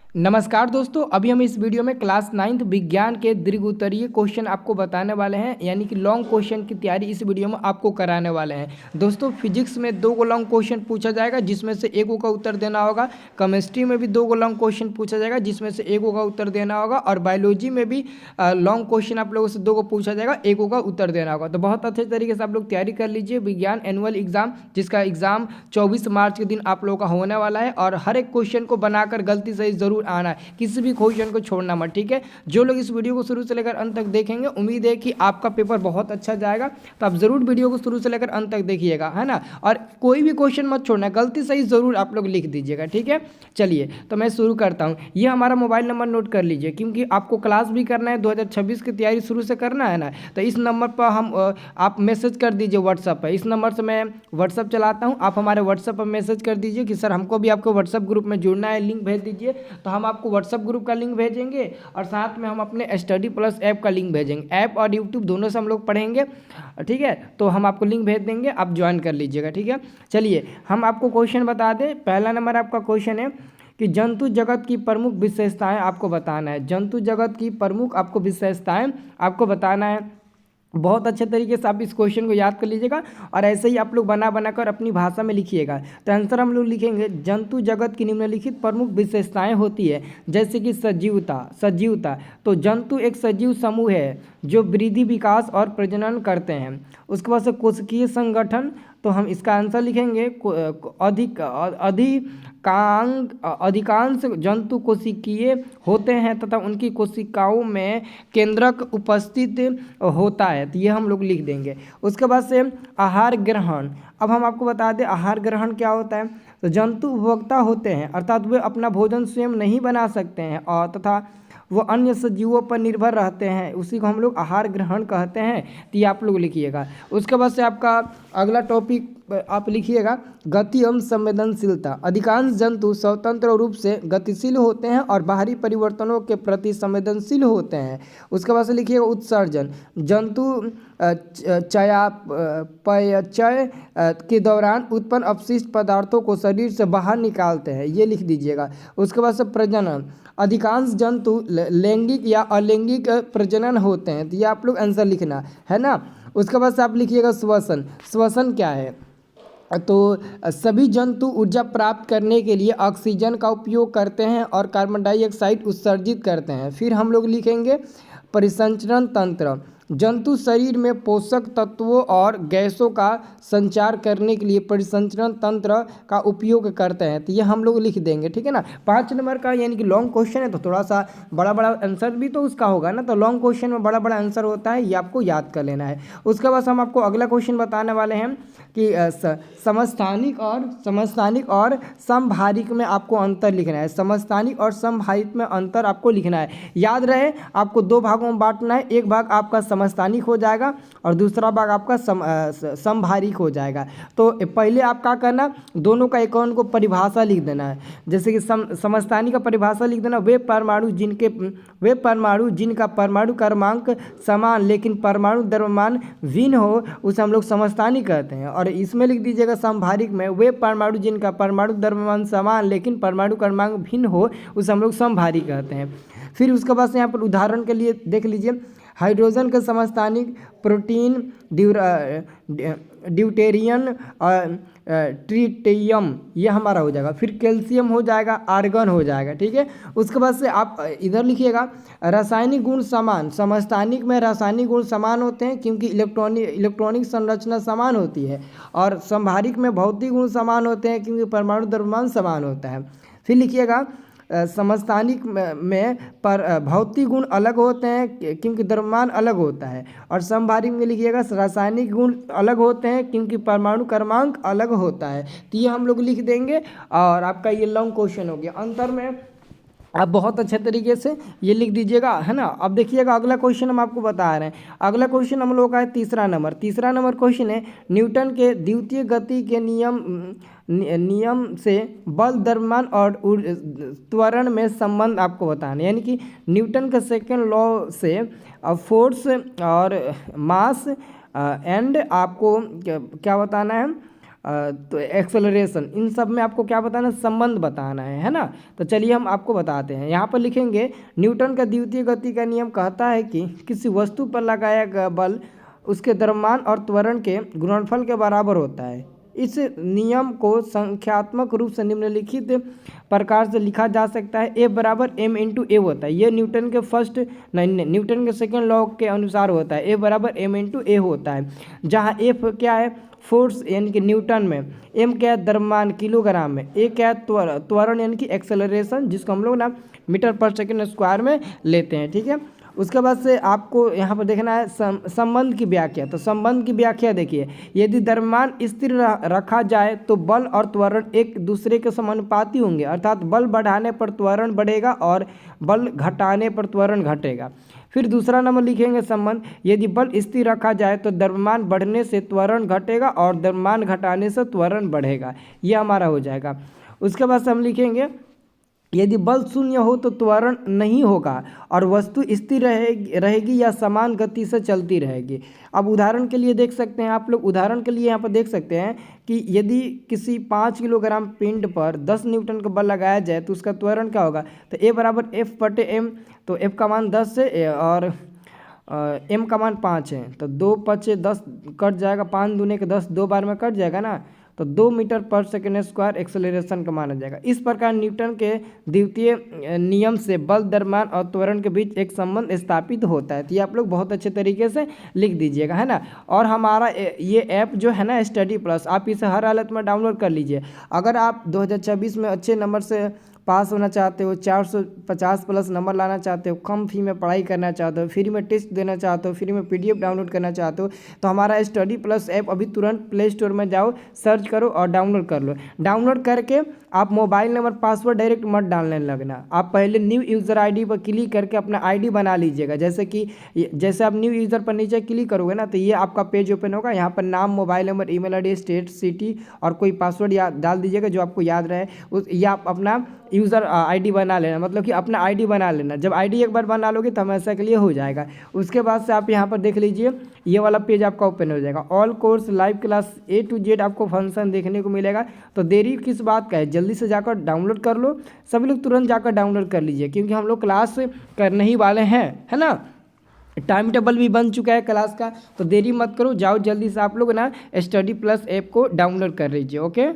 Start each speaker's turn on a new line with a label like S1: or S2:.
S1: नमस्कार दोस्तों, अभी हम इस वीडियो में क्लास 9th विज्ञान के दीर्घ उत्तरीय क्वेश्चन आपको बताने वाले हैं, यानी कि लॉन्ग क्वेश्चन की तैयारी इस वीडियो में आपको कराने वाले हैं। दोस्तों, फिजिक्स में 2 लॉन्ग क्वेश्चन पूछा जाएगा जिसमें से 1 का उत्तर देना होगा। केमिस्ट्री में भी 2 लॉन्ग क्वेश्चन पूछा जाएगा जिसमें से 1 का उत्तर देना होगा, और बायोलॉजी में भी लॉन्ग क्वेश्चन आप लोगों से 2 को पूछा जाएगा, 1 का उत्तर देना होगा। तो बहुत अच्छे तरीके से आप लोग तैयारी कर लीजिए विज्ञान एनुअल एग्जाम, जिसका एग्जाम 24 मार्च के दिन आप लोगों का होने वाला है। और हर एक क्वेश्चन को बनाकर गलती सही जरूर आना है, किसी भी क्वेश्चन को छोड़ना मत, ठीक है। जो लोग इस वीडियो को शुरू से लेकर अंत तक देखेंगे, उम्मीद है कि आपका पेपर बहुत अच्छा जाएगा। तो आप जरूर वीडियो को शुरू से लेकर अंत तक देखिएगा, है ना। और कोई भी क्वेश्चन मत छोड़ना, गलती सही जरूर आप लोग लिख दीजिएगा, ठीक है। चलिए, तो मैं शुरू करता हूँ। ये हमारा मोबाइल नंबर नोट कर लीजिए, क्योंकि आपको क्लास भी करना है, 2026 की तैयारी शुरू से करना है ना। तो इस नंबर पर आप मैसेज कर दीजिए व्हाट्सएप पर। इस नंबर से मैं व्हाट्सएप चलाता हूँ, आप हमारे व्हाट्सएप पर मैसेज कर दीजिए कि सर हमको भी आपको व्हाट्सएप ग्रुप में जुड़ना है, लिंक भेज दीजिए। तो हम आपको व्हाट्सएप ग्रुप का लिंक भेजेंगे, और साथ में हम अपने स्टडी प्लस ऐप का लिंक भेजेंगे। ऐप और यूट्यूब दोनों से हम लोग पढ़ेंगे, ठीक है। तो हम आपको लिंक भेज देंगे, आप ज्वाइन कर लीजिएगा, ठीक है। चलिए, हम आपको क्वेश्चन बता दें। पहला नंबर आपका क्वेश्चन है कि जंतु जगत की प्रमुख विशेषताएं आपको बताना है। जंतु जगत की प्रमुख आपको विशेषताएं आपको बताना है। बहुत अच्छे तरीके से आप इस क्वेश्चन को याद कर लीजिएगा, और ऐसे ही आप लोग बना बनाकर अपनी भाषा में लिखिएगा। तो आंसर हम लोग लिखेंगे, जंतु जगत की निम्नलिखित प्रमुख विशेषताएं होती है, जैसे कि सजीवता। तो जंतु एक सजीव समूह है जो वृद्धि, विकास और प्रजनन करते हैं। उसके बाद से कोशिकीय संगठन, तो हम इसका आंसर लिखेंगे अधिकांश जंतु कोशिकीय होते हैं तथा उनकी कोशिकाओं में केंद्रक उपस्थित होता है। तो ये हम लोग लिख देंगे। उसके बाद से आहार ग्रहण। अब हम आपको बता दें आहार ग्रहण क्या होता है। तो जंतु उपभोक्ता होते हैं, अर्थात वे अपना भोजन स्वयं नहीं बना सकते हैं, और तथा वो अन्य सजीवों पर निर्भर रहते हैं, उसी को हम लोग आहार ग्रहण कहते हैं। तो ये आप लोग लिखिएगा। उसके बाद से आपका अगला टॉपिक आप लिखिएगा, गति एवं संवेदनशीलता। अधिकांश जंतु स्वतंत्र रूप से गतिशील होते हैं और बाहरी परिवर्तनों के प्रति संवेदनशील होते हैं। उसके बाद से लिखिएगा उत्सर्जन। जंतु चयापचय के दौरान उत्पन्न अपशिष्ट पदार्थों को शरीर से बाहर निकालते हैं, ये लिख दीजिएगा। उसके बाद से प्रजनन। अधिकांश जंतु लैंगिक या अलैंगिक प्रजनन होते हैं, तो ये आप लोग आंसर लिखना है ना। उसके बाद से आप लिखिएगा श्वसन। श्वसन क्या है। तो सभी जंतु ऊर्जा प्राप्त करने के लिए ऑक्सीजन का उपयोग करते हैं और कार्बन डाइऑक्साइड उत्सर्जित करते हैं। फिर हम लोग लिखेंगे परिसंचरण तंत्र। जंतु शरीर में पोषक तत्वों और गैसों का संचार करने के लिए परिसंचरण तंत्र का उपयोग करते हैं। तो ये हम लोग लिख देंगे, ठीक है ना। 5 नंबर का यानी कि लॉन्ग क्वेश्चन है, तो थोड़ा सा बड़ा बड़ा आंसर भी तो उसका होगा ना। तो लॉन्ग क्वेश्चन में बड़ा बड़ा आंसर होता है, ये आपको याद कर लेना है। उसके बाद हम आपको अगला क्वेश्चन बताने वाले हैं कि समस्थानिक और समभारिक में आपको अंतर लिखना है। समस्थानिक और समभारिक में अंतर आपको लिखना है। याद रहे, आपको 2 भागों में बांटना है। एक भाग आपका समस्थानिक हो जाएगा और दूसरा भाग आपका समभारिक हो जाएगा। तो पहले आप क्या करना, दोनों का एक को परिभाषा लिख देना है। जैसे कि समस्थानिक का परिभाषा लिख देना, वे परमाणु जिनका परमाणु क्रमांक समान लेकिन परमाणु द्रव्यमान भिन्न हो, उसे हम लोग समस्थानिक कहते हैं। और इसमें लिख दीजिएगा समभारिक में, वे परमाणु जिनका परमाणु द्रव्यमान समान लेकिन परमाणु क्रमांक भिन्न हो, उसे हम लोग समभारिक कहते हैं। फिर उसके बाद से यहाँ पर उदाहरण के लिए देख लीजिए, हाइड्रोजन का समस्थानिक प्रोटीन ड्यूटेरियम और ट्रिटियम, ये हमारा हो जाएगा। फिर कैल्शियम हो जाएगा, आर्गन हो जाएगा, ठीक है। उसके बाद से आप इधर लिखिएगा रासायनिक गुण समान। समस्थानिक में रासायनिक गुण समान होते हैं क्योंकि इलेक्ट्रॉनिक संरचना समान होती है, और समभारिक में भौतिक गुण समान होते हैं क्योंकि परमाणु द्रव्यमान समान होता है। फिर लिखिएगा समस्थानिक में पर भौतिक गुण अलग होते हैं क्योंकि द्रव्यमान अलग होता है, और समभारिक में लिखिएगा रासायनिक गुण अलग होते हैं क्योंकि परमाणु क्रमांक अलग होता है। तो ये हम लोग लिख देंगे, और आपका ये लॉन्ग क्वेश्चन हो गया। अंतर में आप बहुत अच्छे तरीके से ये लिख दीजिएगा, है ना। अब देखिएगा अगला क्वेश्चन हम आपको बता रहे हैं। अगला क्वेश्चन हम लोग का है तीसरा नंबर क्वेश्चन है, न्यूटन के द्वितीय गति के नियम से बल, द्रव्यमान और त्वरण में संबंध आपको बताना है। यानी कि न्यूटन के सेकेंड लॉ से फोर्स और मास एंड आपको क्या बताना है, तो एक्सेलरेशन, इन सब में आपको क्या बताना, संबंध बताना है ना। तो चलिए हम आपको बताते हैं। यहाँ पर लिखेंगे न्यूटन का द्वितीय गति का नियम कहता है कि किसी वस्तु पर लगाया गया बल उसके द्रव्यमान और त्वरण के गुणनफल के बराबर होता है। इस नियम को संख्यात्मक रूप से निम्नलिखित प्रकार से लिखा जा सकता है। F बराबर m इंटू ए होता है। ये न्यूटन के फर्स्ट नहीं, न्यूटन के सेकेंड लॉ के अनुसार होता है। F बराबर m इंटू ए होता है, जहाँ F क्या है, फोर्स यानी कि न्यूटन में, m क्या है, द्रव्यमान किलोग्राम में, a क्या है, त्वरण यानी कि एक्सेलरेशन, जिसको हम लोग ना मीटर पर सेकेंड स्क्वायर में लेते हैं। ठीक है, उसके बाद से आपको यहाँ पर देखना है संबंध की व्याख्या। तो संबंध की व्याख्या देखिए, यदि द्रव्यमान स्थिर रखा जाए तो बल और त्वरण एक दूसरे के समानुपाती होंगे, अर्थात बल बढ़ाने पर त्वरण बढ़ेगा और बल घटाने पर त्वरण घटेगा। फिर दूसरा नंबर लिखेंगे संबंध, यदि बल स्थिर रखा जाए तो द्रव्यमान बढ़ने से त्वरण घटेगा और द्रव्यमान घटाने से त्वरण बढ़ेगा। ये हमारा हो जाएगा। उसके बाद से हम लिखेंगे यदि बल शून्य हो तो त्वरण नहीं होगा और वस्तु स्थिर रहेगी या समान गति से चलती रहेगी। अब उदाहरण के लिए देख सकते हैं आप लोग, उदाहरण के लिए यहाँ पर देख सकते हैं कि यदि किसी 5 किलोग्राम पिंड पर 10 न्यूटन का बल लगाया जाए तो उसका त्वरण क्या होगा, तो ए बराबर एफ बटे एम। तो एफ का मान 10 है और एम का मान 5 है, तो 2 5 10 कट जाएगा, 5 दूने के 10, 2 बार में कट जाएगा ना, तो 2 मीटर पर सेकेंड स्क्वायर एक्सेलरेशन का माना जाएगा। इस प्रकार न्यूटन के द्वितीय नियम से बल, द्रव्यमान और त्वरण के बीच एक संबंध स्थापित होता है। तो ये आप लोग बहुत अच्छे तरीके से लिख दीजिएगा, है ना। और हमारा ये ऐप जो है ना स्टडी प्लस, आप इसे हर हालत में डाउनलोड कर लीजिए। अगर आप 2026 में अच्छे नंबर से पास होना चाहते हो, 450 प्लस नंबर लाना चाहते हो, कम फी में पढ़ाई करना चाहते हो, फ्री में टेस्ट देना चाहते हो, फ्री में PDF डाउनलोड करना चाहते हो, तो हमारा स्टडी प्लस ऐप अभी तुरंत प्ले स्टोर में जाओ, सर्च करो और डाउनलोड कर लो। डाउनलोड करके आप मोबाइल नंबर, पासवर्ड डायरेक्ट मत डालने लगना, आप पहले न्यू यूज़र ID पर क्लिक करके अपना ID बना लीजिएगा। जैसे आप न्यू यूज़र पर नीचे क्लिक करोगे ना, तो ये आपका पेज ओपन होगा। यहाँ पर नाम, mobile number, email ID, state, city और कोई पासवर्ड डाल दीजिएगा जो आपको याद रहे। या आप अपना यूज़र ID बना लेना, मतलब कि अपना ID बना लेना। जब ID एक बार बना लोगे तो हमेशा के लिए हो जाएगा। उसके बाद से आप यहाँ पर देख लीजिए, ये वाला पेज आपका ओपन हो जाएगा। All course live class A to Z आपको फंक्शन देखने को मिलेगा। तो देरी किस बात का है, जल्दी से जाकर डाउनलोड कर लो। सभी लोग तुरंत जाकर डाउनलोड कर लीजिए, क्योंकि हम लोग क्लास करने ही वाले हैं, है ना। टाइम टेबल भी बन चुका है क्लास का, तो देरी मत करो, जाओ जल्दी से आप लोग ना स्टडी प्लस ऐप को डाउनलोड कर लीजिए। ओके।